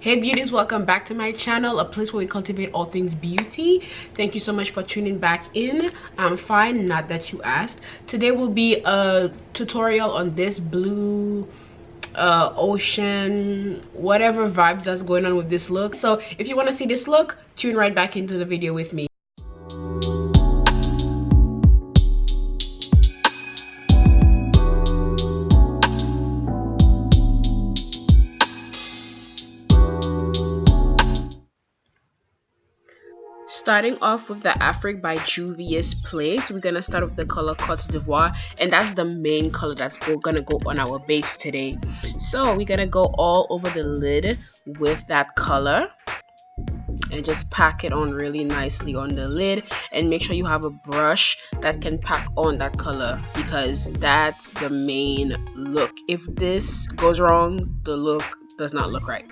Hey beauties, welcome back to my channel, a place where we cultivate all things beauty. Thank you so much for tuning back in. I'm fine, not that you asked. Today will be a tutorial on this blue ocean, whatever vibes that's going on with this look. So if you want to see this look, tune right back into the video with me. Starting off with the Afrique by Juvias place, we're gonna start with the color Cote d'Ivoire, and that's the main color that's gonna go on our base today. So we're gonna go all over the lid with that color and just pack it on really nicely on the lid, and make sure you have a brush that can pack on that color, because that's the main look. If this goes wrong, the look does not look right.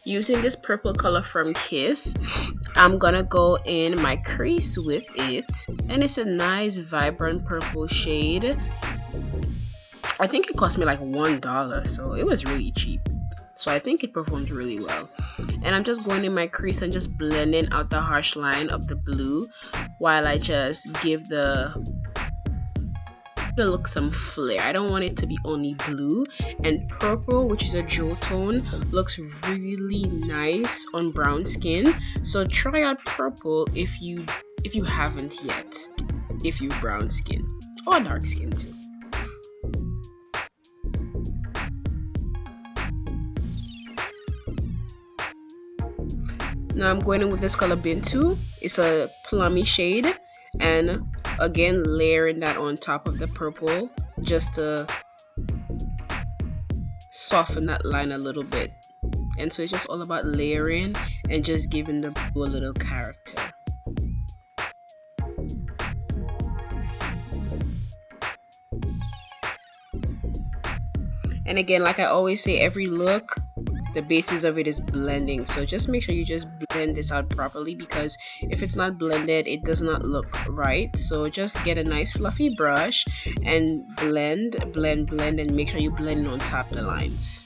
Using this purple color from Kiss, I'm gonna go in my crease with it, and it's a nice vibrant purple shade. I think it cost me like $1, so it was really cheap, so I think it performed really well. And I'm just going in my crease and just blending out the harsh line of the blue while I just give the look some flair. I don't want it to be only blue, and purple, which is a jewel tone, looks really nice on brown skin. So try out purple if you haven't yet, if you've brown skin or dark skin too. Now I'm going in with this color Bintu. It's a plummy shade, and again layering that on top of the purple just to soften that line a little bit. And so it's just all about layering and just giving the blue a little character. And again, like I always say, every look, the basis of it is blending, so just make sure you just blend this out properly, because if it's not blended, it does not look right. So just get a nice fluffy brush and blend, and make sure you blend on top the lines.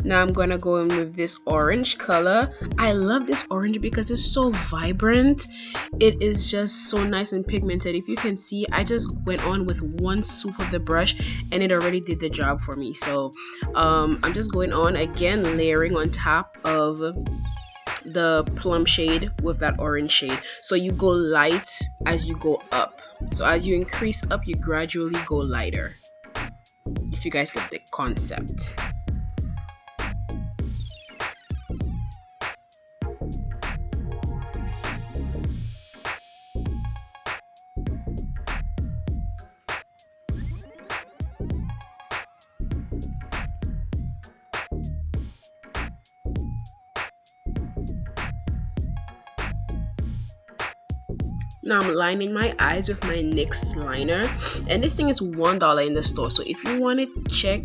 Now I'm gonna go in with this orange color. I love this orange because it's so vibrant. It is just so nice and pigmented. If you can see, I just went on with one swoop of the brush and it already did the job for me. So I'm just going on again, layering on top of the plum shade with that orange shade. So you go light as you go up. So as you increase up, you gradually go lighter, if you guys get the concept. Now I'm lining my eyes with my NYX liner, and this thing is $1 in the store. So if you want to check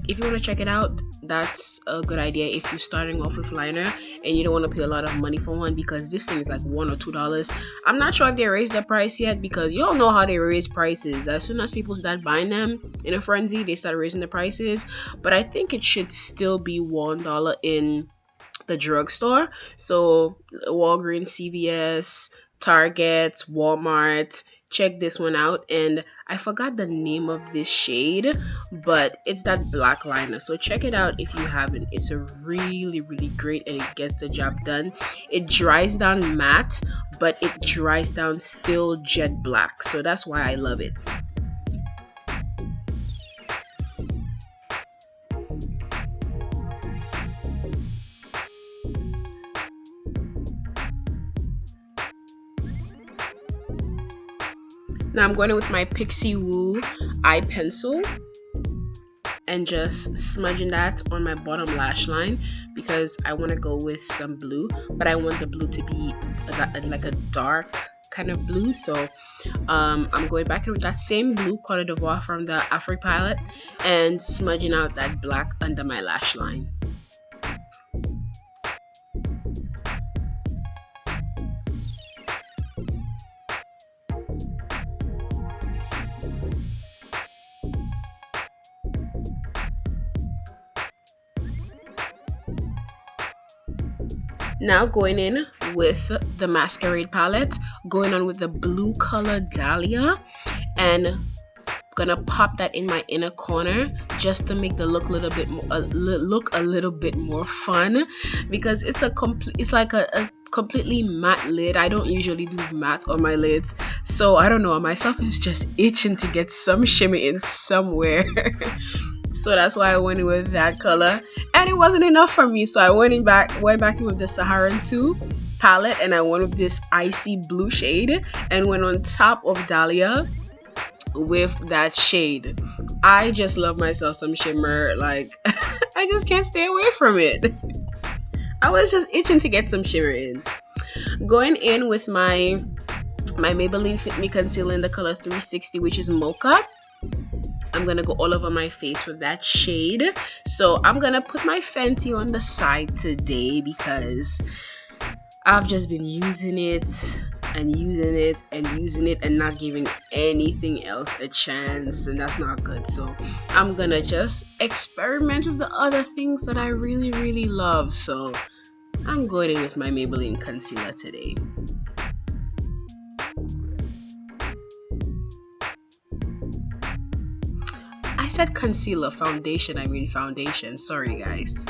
it out, that's a good idea if you're starting off with liner and you don't want to pay a lot of money for one, because this thing is like $1 or $2. I'm not sure if they raised the price yet, because you all know how they raise prices. As soon as people start buying them in a frenzy, they start raising the prices. But I think it should still be $1 in the drugstore. So Walgreens, CVS, Target, Walmart, check this one out. And I forgot the name of this shade, but it's that black liner, so check it out if you haven't. It's a really great, and it gets the job done. It dries down matte, but it dries down still jet black, so that's why I love it. Now I'm going in with my Pixi Woo Eye Pencil and just smudging that on my bottom lash line, because I want to go with some blue, but I want the blue to be like a dark kind of blue. So I'm going back in with that same blue Cote d'Ivoire from the Afrique palette and smudging out that black under my lash line. Now going in with the Masquerade palette, going on with the blue color Dahlia, and gonna pop that in my inner corner just to make the look a little bit more, look a little bit more fun, because it's like a completely matte lid. I don't usually do matte on my lids, so I don't know, myself is just itching to get some shimmer in somewhere. So that's why I went in with that color, and it wasn't enough for me, so I went back in with the Saharan 2 palette, and I went with this icy blue shade and went on top of Dahlia with that shade. I just love myself some shimmer, like I just can't stay away from it. I was just itching to get some shimmer in. Going in with my Maybelline Fit Me concealer in the color 360, which is Mocha. I'm gonna go all over my face with that shade. So I'm gonna put my Fenty on the side today because I've just been using it and using it and using it and not giving anything else a chance, and that's not good. So I'm gonna just experiment with the other things that I really love. So I'm going in with my Maybelline concealer today. I said concealer, foundation, I mean foundation. Sorry guys.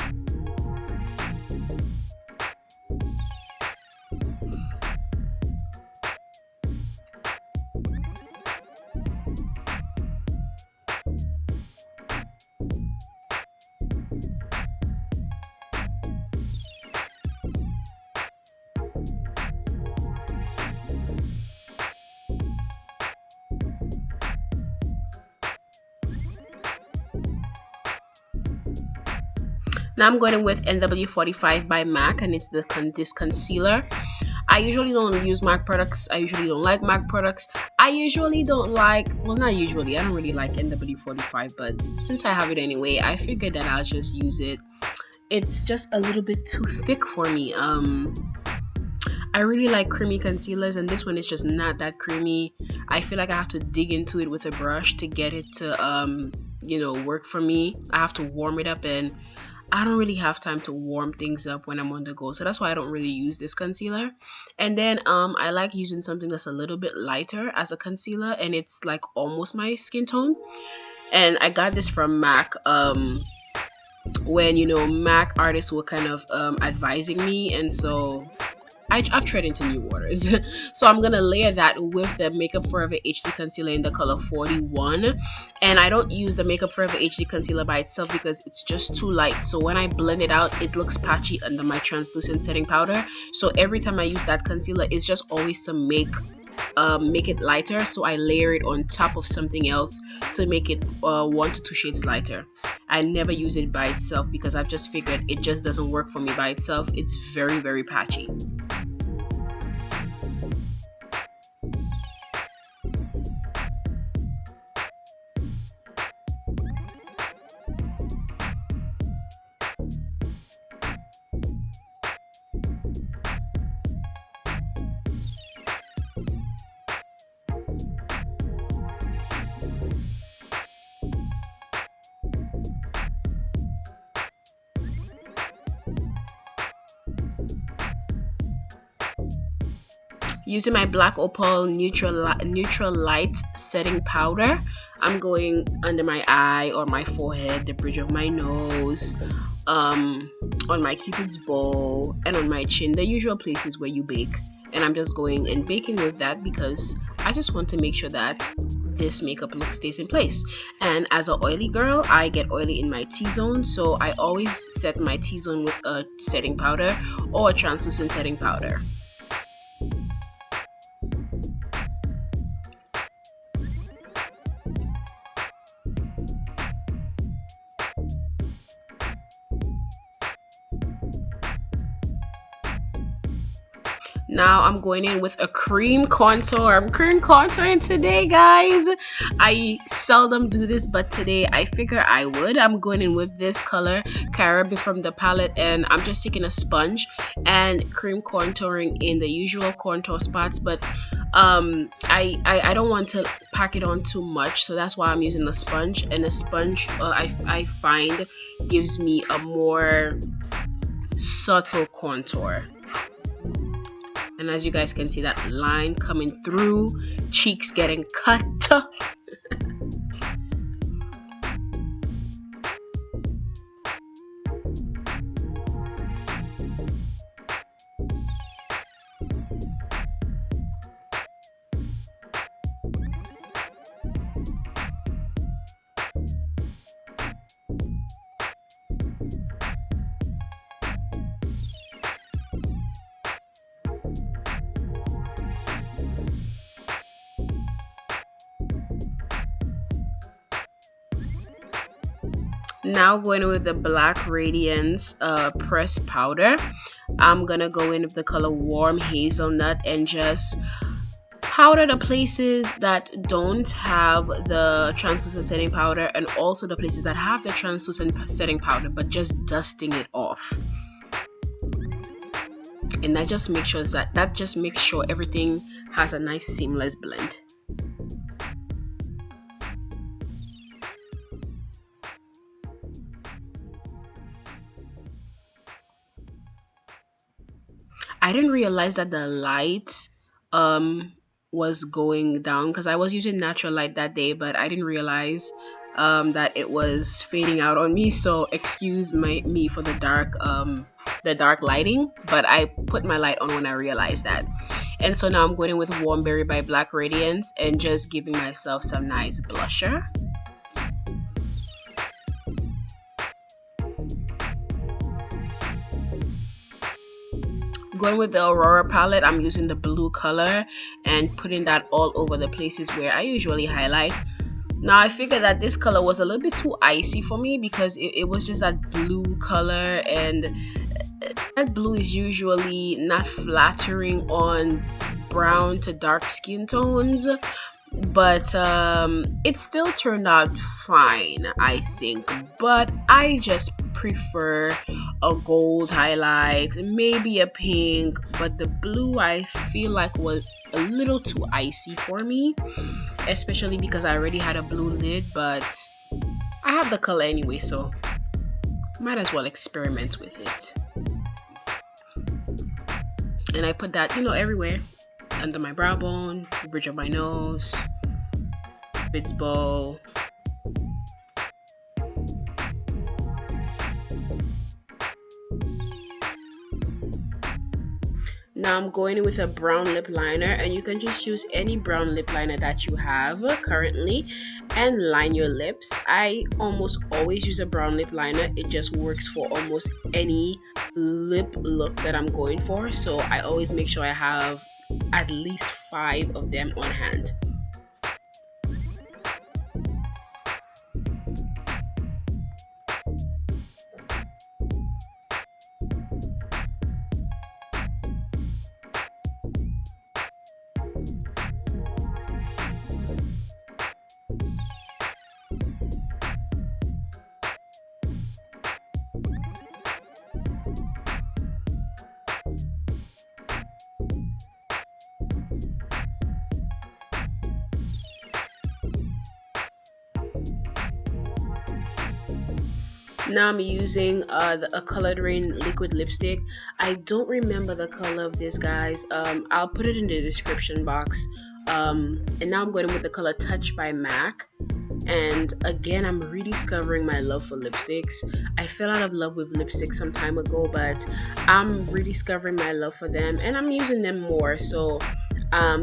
Now I'm going with NW45 by MAC, and it's this concealer. I usually don't use MAC products. I usually don't like MAC products. I usually don't like, well, not usually, I don't really like NW45, but since I have it anyway, I figured that I'll just use it. It's just a little bit too thick for me. I really like creamy concealers, and this one is just not that creamy. I feel like I have to dig into it with a brush to get it to you know, work for me. I have to warm it up, and I don't really have time to warm things up when I'm on the go, so that's why I don't really use this concealer. And then I like using something that's a little bit lighter as a concealer, and it's like almost my skin tone. And I got this from MAC when, you know, MAC artists were kind of advising me, and so I've tread into new waters. So I'm gonna layer that with the Makeup Forever HD concealer in the color 41. And I don't use the Makeup Forever HD concealer by itself because it's just too light. So when I blend it out, it looks patchy under my translucent setting powder. So every time I use that concealer, it's just always to make it lighter. So I layer it on top of something else to make it 1 to 2 shades lighter. I never use it by itself because I've just figured it just doesn't work for me by itself. It's very patchy. Using my black opal neutral light setting powder, I'm going under my eye or my forehead, the bridge of my nose, on my cupid's bow, and on my chin, the usual places where you bake. And I'm just going and baking with that because I just want to make sure that this makeup look stays in place. And as an oily girl, I get oily in my T-zone, so I always set my T-zone with a setting powder or a translucent setting powder. Now I'm going in with a cream contour. I'm cream contouring today, guys. I seldom do this, but today I figure I would. I'm going in with this color, Caribbean, from the palette, and I'm just taking a sponge and cream contouring in the usual contour spots, but I don't want to pack it on too much, so that's why I'm using the sponge. And the sponge I find gives me a more subtle contour. And as you guys can see, that line coming through, cheeks getting cut. Now going in with the black Radiance pressed powder. I'm gonna go in with the color Warm Hazelnut and just powder the places that don't have the translucent setting powder, and also the places that have the translucent setting powder, but just dusting it off. And that just makes sure everything has a nice seamless blend. I didn't realize that the light was going down because I was using natural light that day, but I didn't realize that it was fading out on me, so excuse me for the dark lighting, but I put my light on when I realized that. And so now I'm going in with Warm Berry by Black Radiance and just giving myself some nice blusher. Going with the Aurora palette, I'm using the blue color and putting that all over the places where I usually highlight. Now I figured that this color was a little bit too icy for me because it was just that blue color, and that blue is usually not flattering on brown to dark skin tones, but it still turned out fine, I think. But I just prefer a gold highlight, maybe a pink, but the blue I feel like was a little too icy for me, especially because I already had a blue lid, but I have the color anyway, so might as well experiment with it. And I put that, everywhere, under my brow bone, the bridge of my nose, its bow. Now I'm going in with a brown lip liner, and you can just use any brown lip liner that you have currently and line your lips. I almost always use a brown lip liner. It just works for almost any lip look that I'm going for, so I always make sure I have at least 5 of them on hand. Now I'm using a colored Raine liquid lipstick. I don't remember the color of this, guys. I'll put it in the description box. And now I'm going with the color Touch by MAC. And again, I'm rediscovering my love for lipsticks. I fell out of love with lipsticks some time ago, but I'm rediscovering my love for them, and I'm using them more. So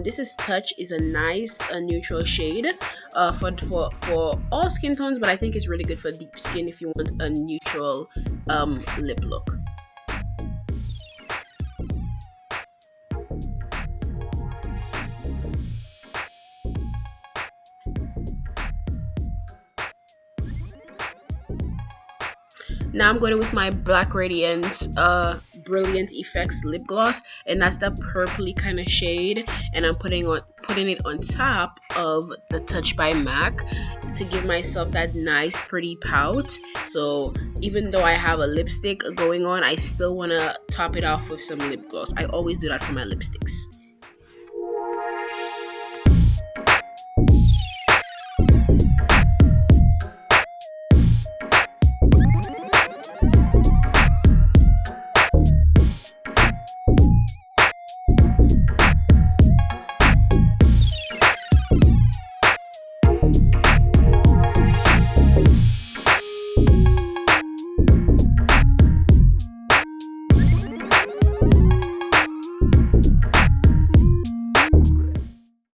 this is Touch, is a nice neutral shade for all skin tones, but I think it's really good for deep skin if you want a neutral lip look. Now I'm going with my Black Radiance Brilliant Effects lip gloss. and that's the purpley kind of shade, and I'm putting it on top of the Touch by MAC to give myself that nice pretty pout. So even though I have a lipstick going on, I still want to top it off with some lip gloss. I always do that for my lipsticks.